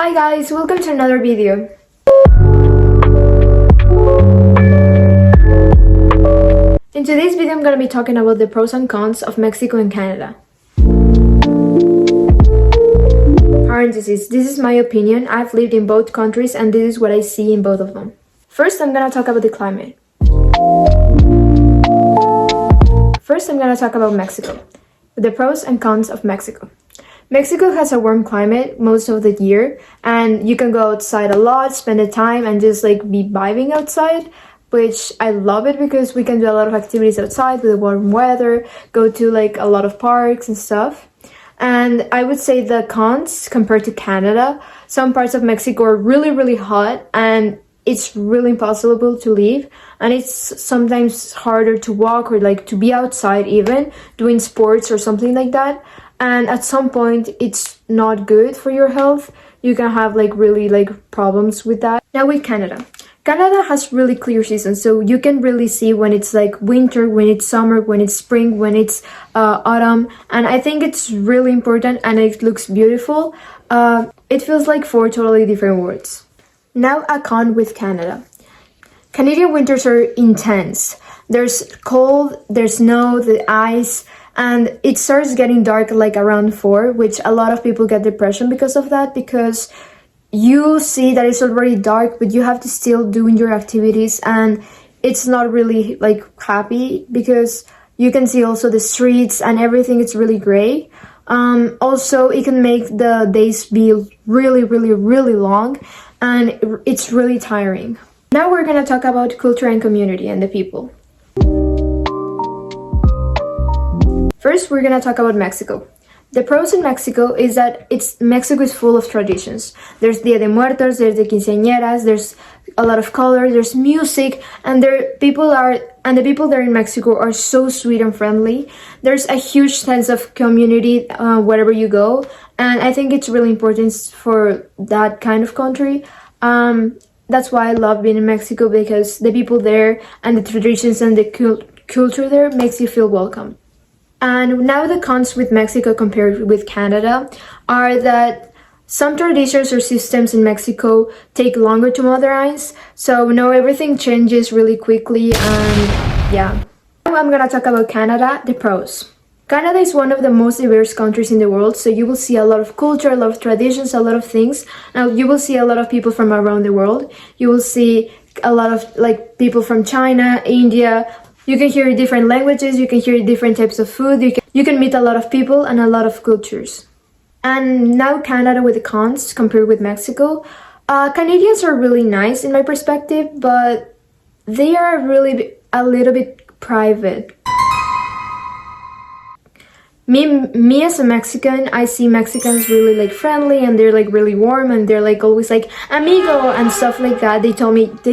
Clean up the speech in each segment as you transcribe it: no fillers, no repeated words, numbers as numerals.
Hi guys, welcome to another video. In today's video, I'm gonna be talking about the pros and cons of Mexico and Canada. Parentheses, this is my opinion. I've lived in both countries and this is what I see in both of them. First, I'm gonna talk about the climate. First, I'm gonna talk about Mexico. The pros and cons of Mexico. Mexico has a warm climate most of the year and you can go outside a lot, spend the time and just like be vibing outside, which I love it because we can do a lot of activities outside with the warm weather, go to like a lot of parks and stuff. And I would say the cons compared to Canada, some parts of Mexico are really hot and it's really impossible to leave, and it's sometimes harder to walk or like to be outside even doing sports or something like that. And at some point it's not good for your health. You can have like really problems with that. Now with Canada. Canada has really clear seasons, so you can really see when it's like winter, when it's summer, when it's spring, when it's autumn, and I think it's really important and it looks beautiful. It feels like four totally different worlds. Now a con with Canada. Canadian winters are intense. There's cold, there's snow, the ice, and it starts getting dark like around 4, which a lot of people get depression because of that, because you see that it's already dark but you have to still doing your activities and it's not really like happy because you can see also the streets and everything. It's really gray. Also it can make the days be really long and it's really tiring. Now we're gonna talk about culture and community and the people. First, we're gonna talk about Mexico. The pros in Mexico is that Mexico is full of traditions. There's Dia de Muertos, there's the quinceañeras, there's a lot of color, there's music, and the people there in Mexico are so sweet and friendly. There's a huge sense of community wherever you go, and I think it's really important for that kind of country. That's why I love being in Mexico, because the people there and the traditions and the culture there makes you feel welcome. And now the cons with Mexico compared with Canada are that some traditions or systems in Mexico take longer to modernize, so everything changes really quickly, and yeah. Now I'm gonna talk about Canada, the pros. Canada is one of the most diverse countries in the world, so you will see a lot of culture, a lot of traditions, a lot of things. Now you will see a lot of people from around the world. You will see a lot of like people from China, India. You can hear different languages, you can hear different types of food, you can meet a lot of people and a lot of cultures. And now Canada with the cons compared with Mexico. Canadians are really nice in my perspective, but they are really a little bit private. Me as a Mexican, I see Mexicans really like friendly and they're like really warm and they're like always like amigo and stuff like that. They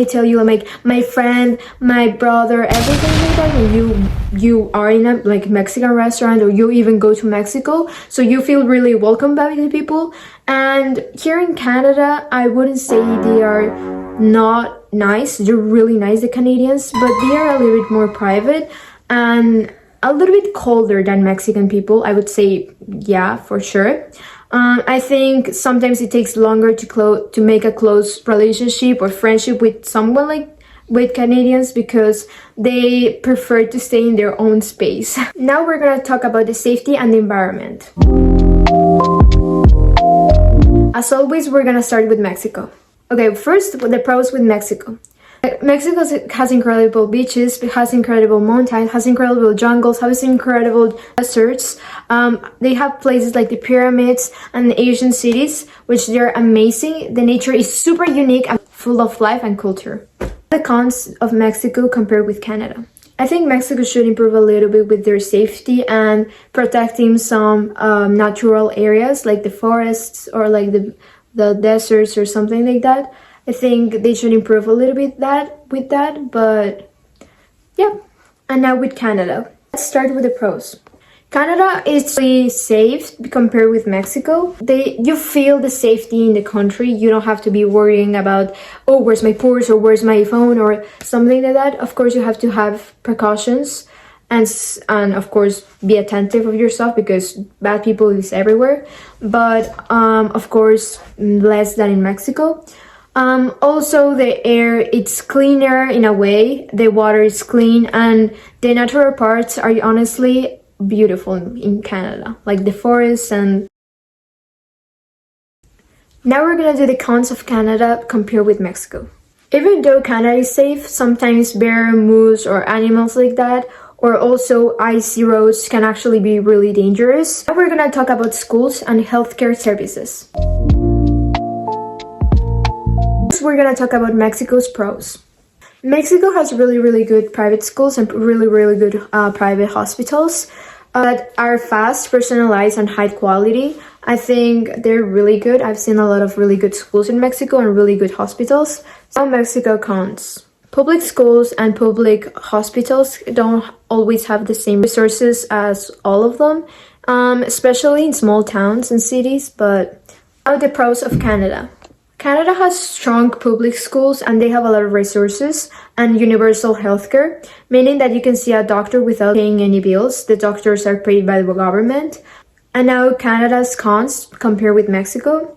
tell you like my friend, my brother, everything like that when you are in a like Mexican restaurant or you even go to Mexico, so you feel really welcomed by the people. And here in Canada, I wouldn't say they are not nice. They're really nice, the Canadians, but they are a little bit more private and a little bit colder than Mexican people, I would say. Yeah, for sure. I think sometimes it takes longer to make a close relationship or friendship with someone like with Canadians because they prefer to stay in their own space. Now we're gonna talk about the safety and the environment. As always, we're gonna start with Mexico. Okay, first the pros with Mexico. Mexico has incredible beaches, has incredible mountains, has incredible jungles, has incredible deserts. They have places like the pyramids and the Asian cities, which they're amazing. The nature is super unique and full of life and culture. The cons of Mexico compared with Canada. I think Mexico should improve a little bit with their safety and protecting some natural areas like the forests or like the deserts or something like that. I think they should improve a little bit with that, but yeah. And now with Canada. Let's start with the pros. Canada is really safe compared with Mexico. You feel the safety in the country. You don't have to be worrying about, oh, where's my purse or where's my phone or something like that. Of course, you have to have precautions. and of course be attentive of yourself because bad people is everywhere, but of course less than in Mexico. Also the air, it's cleaner in a way, the water is clean, and the natural parts are honestly beautiful in Canada, like the forests. And now we're gonna do the cons of Canada compared with Mexico. Even though Canada is safe, sometimes bear, moose, or animals like that, or also icy roads can actually be really dangerous. Now we're gonna talk about schools and healthcare services. First, we're gonna talk about Mexico's pros. Mexico has really good private schools and really good private hospitals that are fast, personalized, and high quality. I think they're really good. I've seen a lot of really good schools in Mexico and really good hospitals. So Mexico cons. Public schools and public hospitals don't always have the same resources as all of them, especially in small towns and cities. But now the pros of Canada. Canada has strong public schools and they have a lot of resources and universal healthcare, meaning that you can see a doctor without paying any bills. The doctors are paid by the government. And now Canada's cons compared with Mexico.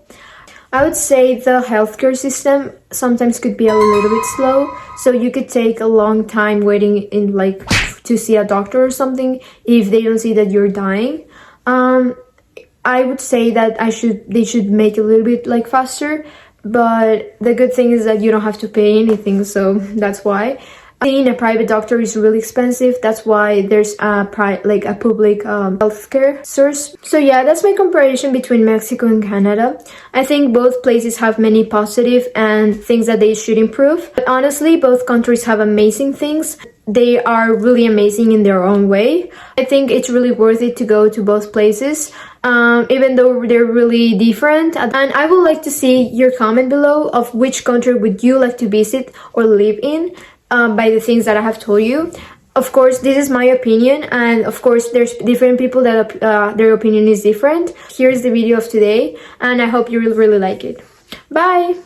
I would say the healthcare system sometimes could be a little bit slow, so you could take a long time waiting in like to see a doctor or something if they don't see that you're dying. I would say that they should make it a little bit like faster, but the good thing is that you don't have to pay anything, so that's why. Seeing a private doctor is really expensive. That's why there's a public healthcare source. So yeah, that's my comparison between Mexico and Canada. I think both places have many positive and things that they should improve. But honestly, both countries have amazing things. They are really amazing in their own way. I think it's really worth it to go to both places, even though they're really different. And I would like to see your comment below of which country would you like to visit or live in. By the things that I have told you. Of course, this is my opinion, and of course there's different people that their opinion is different. Here's the video of today, and I hope you will really like it. Bye!